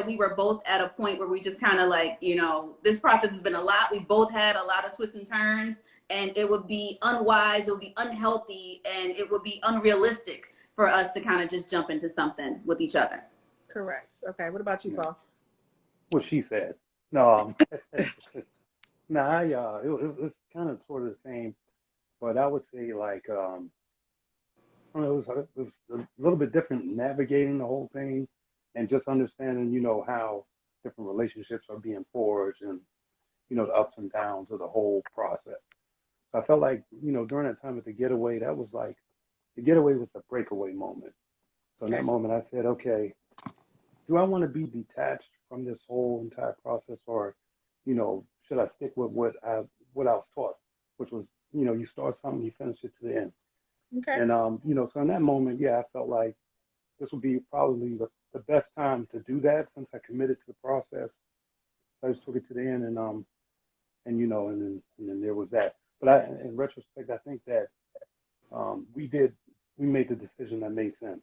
we were both at a point where we just kind of like, you know, this process has been a lot. We both had a lot of twists and turns, and it would be unwise, it would be unhealthy, and it would be unrealistic for us to kind of just jump into something with each other. Correct. Okay. What about you, Paul? What she said. No, nah, yeah, it was kind of sort of the same, but I would say like, I don't know, it was a little bit different navigating the whole thing and just understanding, you know, how different relationships are being forged and, you know, the ups and downs of the whole process. So I felt like, you know, during that time at the Getaway, that was like, the Getaway was the breakaway moment. So in that moment, I said, okay, do I want to be detached from this whole entire process, or, you know, should I stick with what I was taught, which was, you know, you start something, you finish it to the end. Okay. And you know, so in that moment, yeah, I felt like this would be probably the best time to do that since I committed to the process. So I just took it to the end, and you know, and then there was that. But in retrospect, I think that we made the decision that made sense.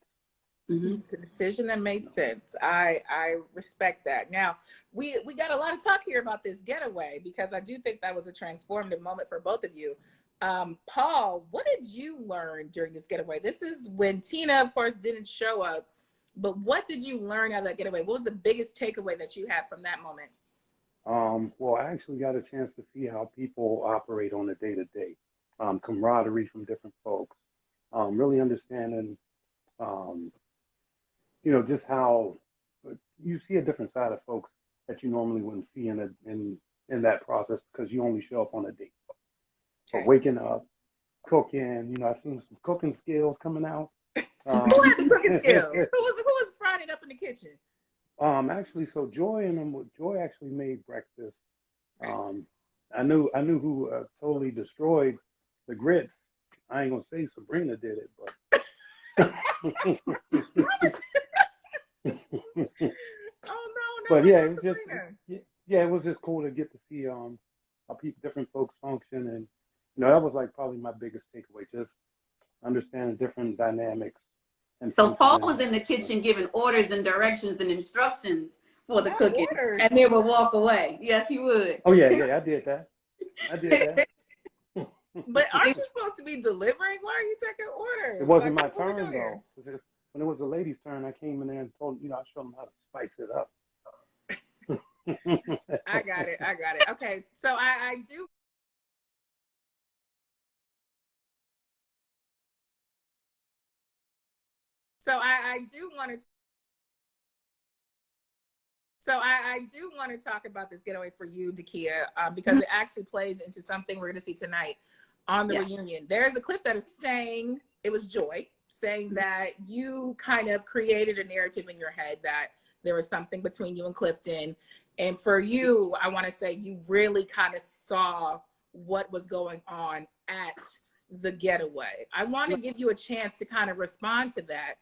Mm-hmm. The decision that made sense. I respect that. Now, we got a lot of talk here about this getaway because I do think that was a transformative moment for both of you. Paul, what did you learn during this getaway? This is when Tina, of course, didn't show up, but what did you learn out of that getaway? What was the biggest takeaway that you had from that moment? Well, I actually got a chance to see how people operate on a day-to-day, camaraderie from different folks, really understanding, you know, just how you see a different side of folks that you normally wouldn't see in that process because you only show up on a date. So waking up, cooking, you know, I seen some cooking skills coming out. Who had the cooking skills? Who was frying it up in the kitchen? Actually, so Joy actually made breakfast. I knew who totally destroyed the grits. I ain't gonna say Sabrina did it, but. Oh no! But yeah, it was just it was just cool to get to see how different folks function, and you know that was like probably my biggest takeaway, just understanding different dynamics. And so Paul was in the kitchen giving orders and directions and instructions for the cooking, and they would walk away. Yes, he would. Oh yeah, I did that. But aren't you supposed to be delivering? Why are you taking orders? It wasn't my turn though. When it was the lady's turn, I came in there and told I showed them how to spice it up. I got it. Okay, so I do. So I do want to. So I do want to talk about this getaway for you, Dakiya, because it actually plays into something we're going to see tonight on the reunion. There's a clip that is saying, it was Joy saying that you kind of created a narrative in your head that there was something between you and Clifton. And for you, I want to say you really kind of saw what was going on at the getaway. I want to give you a chance to kind of respond to that.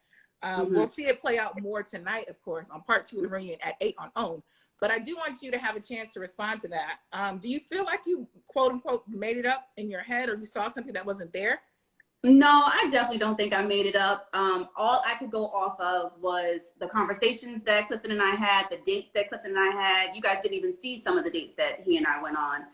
We'll see it play out more tonight, of course, on part 2 of the reunion at 8 on OWN. But I do want you to have a chance to respond to that. Do you feel like you, quote unquote, made it up in your head, or you saw something that wasn't there? No, I definitely don't think I made it up. All I could go off of was the conversations that Clifton and I had, the dates that Clifton and I had. You guys didn't even see some of the dates that he and I went on.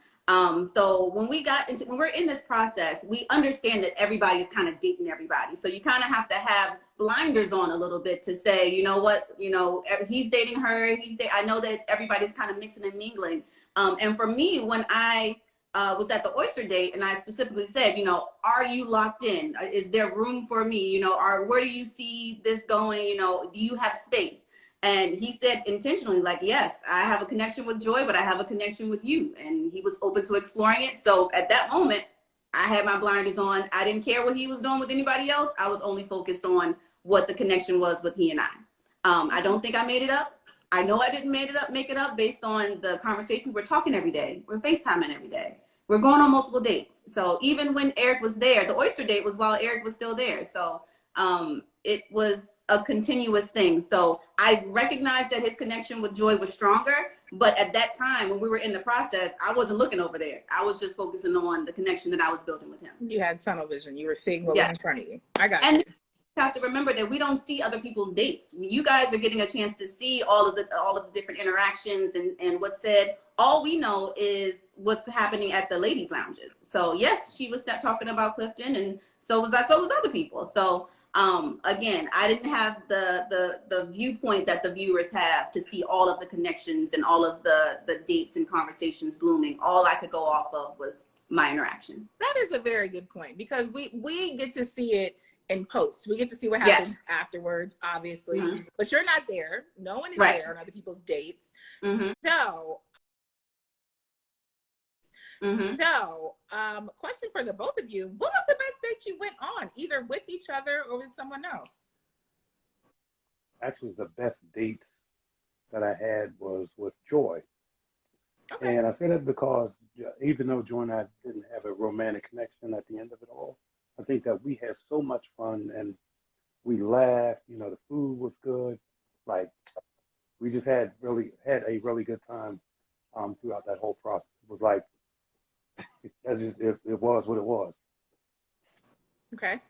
So when we're in this process, we understand that everybody is kind of dating everybody. So you kind of have to have blinders on a little bit to say, you know what, you know, he's dating her. I know that everybody's kind of mixing and mingling. And for me, when I was at the oyster date and I specifically said, you know, are you locked in? Is there room for me? You know, where do you see this going? You know, do you have space? And he said intentionally, like, yes, I have a connection with Joy, but I have a connection with you. And he was open to exploring it. So at that moment, I had my blinders on. I didn't care what he was doing with anybody else. I was only focused on what the connection was with he and I. I don't think I made it up. I know I didn't make it up based on the conversations. We're talking every day. We're FaceTiming every day. We're going on multiple dates. So even when Eric was there, the oyster date was while Eric was still there. So it was a continuous thing. So I recognized that his connection with Joy was stronger, but at that time when we were in the process, I wasn't looking over there. I was just focusing on the connection that I was building with him. You had tunnel vision. You were seeing what was in front of you. I got you. have to remember that we don't see other people's dates. You guys are getting a chance to see all of the different interactions and what's said. All we know is what's happening at the ladies' lounges. So yes, she was talking about Clifton, and so was I. So was other people. So again, I didn't have the viewpoint that the viewers have to see all of the connections and all of the dates and conversations blooming. All I could go off of was my interaction. That is a very good point, because we get to see it in post. We get to see what happens afterwards, obviously, but you're not there. No one is there on other people's dates. So, question for the both of you: what was the best date you went on, either with each other or with someone else? Actually, the best dates that I had was with Joy. Okay. And I say that because even though Joy and I didn't have a romantic connection at the end of it all, I think that we had so much fun and we laughed. You know, the food was good. Like, we just had a really good time throughout that whole process. It was like, it was what it was. Okay.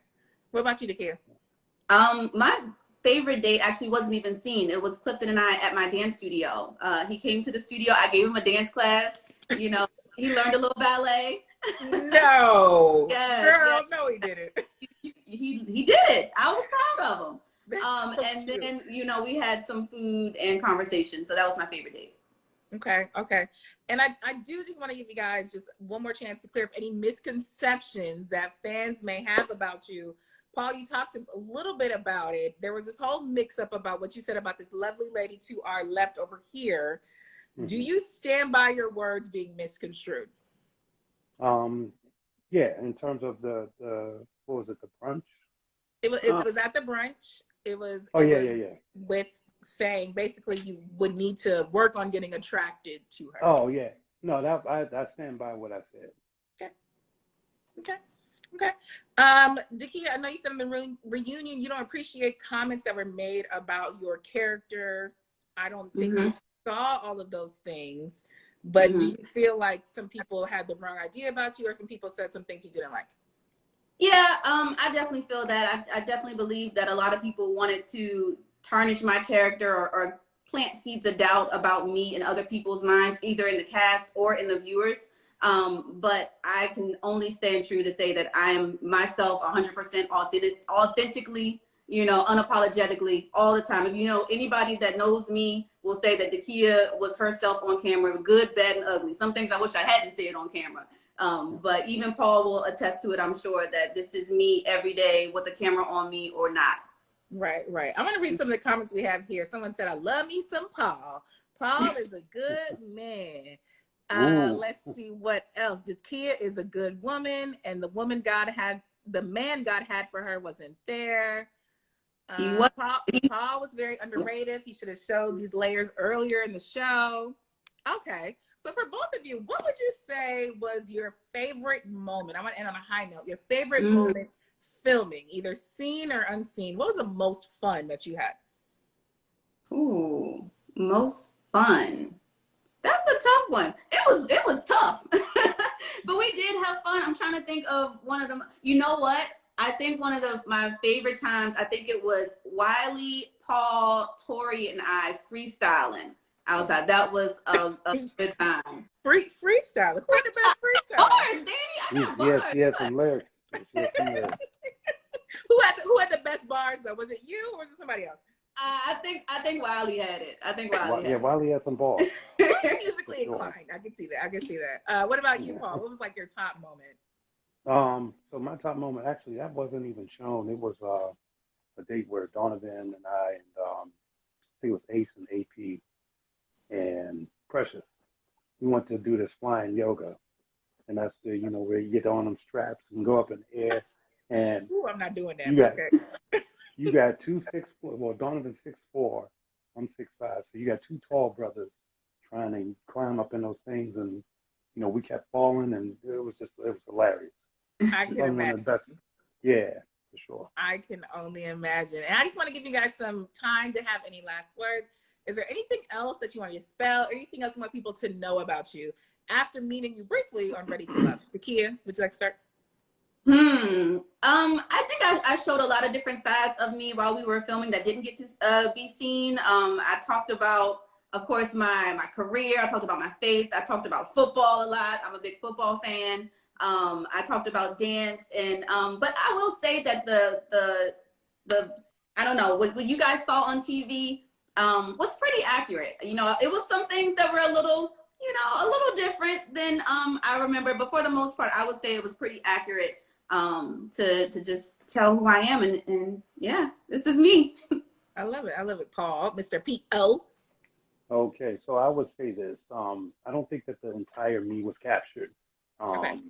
What about you, Dakiya? My favorite date actually wasn't even seen. It was Clifton and I at my dance studio. He came to the studio. I gave him a dance class. You know, he learned a little ballet. No. Yes, girl, no, he didn't. He did it. I was proud of him. So and cute. Then, you know, we had some food and conversation. So that was my favorite date. Okay. And I do just want to give you guys just one more chance to clear up any misconceptions that fans may have about you. Paul, you talked a little bit about it. There was this whole mix-up about what you said about this lovely lady to our left over here. Do you stand by your words being misconstrued? Yeah, in terms of the what was it, the brunch? It was at the brunch. It was with saying basically you would need to work on getting attracted to her. Oh yeah. No, that I stand by what I said. Okay. Dakiya, I know you said in the reunion you don't appreciate comments that were made about your character. I don't think we saw all of those things, but do you feel like some people had the wrong idea about you, or some people said some things you didn't like? Yeah, I definitely feel that. I definitely believe that a lot of people wanted to tarnish my character or plant seeds of doubt about me in other people's minds, either in the cast or in the viewers. But I can only stand true to say that I am myself 100% authentically, you know, unapologetically all the time. If you know anybody that knows me will say that Dakiya was herself on camera, good, bad, and ugly. Some things I wish I hadn't said on camera. But even Paul will attest to it, I'm sure, that this is me every day with the camera on me or not. Right. I'm going to read some of the comments we have here. Someone said, I love me some Paul. Paul is a good man. Let's see what else. Dakiya is a good woman, and the man God had for her wasn't there. Paul was very underrated. He should have showed these layers earlier in the show. Okay. So for both of you, what would you say was your favorite moment? I want to end on a high note. Your favorite moment filming, either seen or unseen. What was the most fun that you had? Ooh, most fun. That's a tough one. It was tough, but we did have fun. I'm trying to think of one of them. You know what? I think one of my favorite times, I think it was Wiley, Paul, Tori, and I freestyling outside. That was a good time. Freestyle. Who had the best freestyle? Bars, Danny. I got bars. Yes, some lyrics. Who had the best bars though? Was it you or was it somebody else? I think Wiley had it. Wiley had some bars. Musically inclined. I can see that. What about you, Paul? What was like your top moment? So my top moment, actually, that wasn't even shown. It was a date where Donovan and I and I think it was Ace and AP and Precious. We went to do this flying yoga, and that's the where you get on them straps and go up in the air. And ooh, I'm not doing that. You got 2 6'4". Well, Donovan's 6'4". I'm 6'5". So you got two tall brothers trying to climb up in those things, and we kept falling, and it was hilarious. I can imagine. Yeah, for sure. I can only imagine. And I just want to give you guys some time to have any last words. Is there anything else that you want to spell? Anything else you want people to know about you after meeting you briefly on Ready to Love? Dakiya, would you like to start? I think I showed a lot of different sides of me while we were filming that didn't get to be seen. I talked about, of course, my career. I talked about my faith. I talked about football a lot. I'm a big football fan. I talked about dance, and but I will say that the I don't know what you guys saw on TV was pretty accurate. You know, it was some things that were a little, you know, a little different than I remember, but for the most part, I would say it was pretty accurate to just tell who I am, and yeah, this is me. I love it. I love it, Paul, Mr. P.O. Okay, so I would say this. I don't think that the entire me was captured. Okay.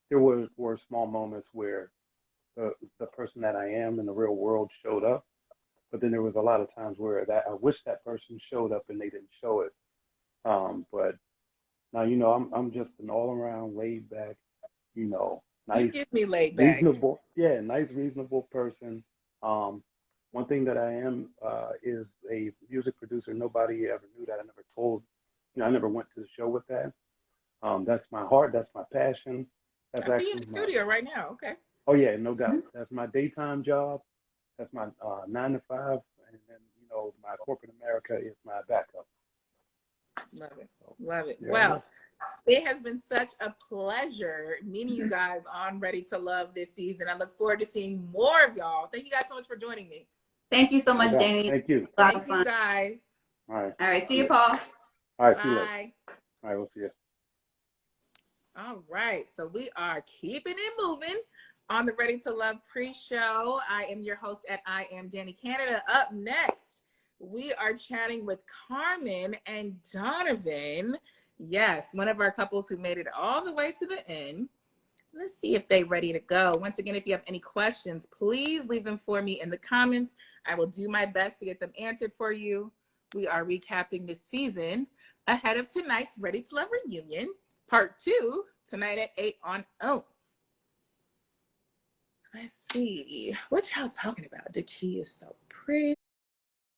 There were small moments where the person that I am in the real world showed up, but then there was a lot of times where that I wish that person showed up and they didn't show it. But now, you know, I'm just an all around laid back, you know, You nice, give me laid back. reasonable, yeah, nice, reasonable person. Um, one thing that I am is a music producer. Nobody ever knew that. I never told, you know, I never went to the show with that. That's my heart. That's my passion. That's I see you in actually the my, studio right now. Okay. oh yeah, no doubt. That's my daytime job. That's my 9 to 5, and then you know my corporate America is my backup. Love it. So, Love it. yeah, Well, it has been such a pleasure meeting you guys on Ready to Love this season. I look forward to seeing more of y'all. Thank you guys so much for joining me. Thank you so no much, doubt. Danny. Thank you. A lot of Thank you fun. guys. All right. All right, see See you, ya. Paul. All right. See you later. Bye. All right. We'll see you. All right. So we are keeping it moving on the Ready to Love pre-show. I am your host at I Am Danny Canada. Up next, we are chatting with Carmen and Donovan. Yes, one of our couples who made it all the way to the end. Let's see if they're ready to go. Once again, if you have any questions, please leave them for me in the comments. I will do my best to get them answered for you. We are recapping the season ahead of tonight's Ready to Love reunion, part 2, tonight at 8 on OWN. Let's see. What y'all talking about? Dakiya is so pretty.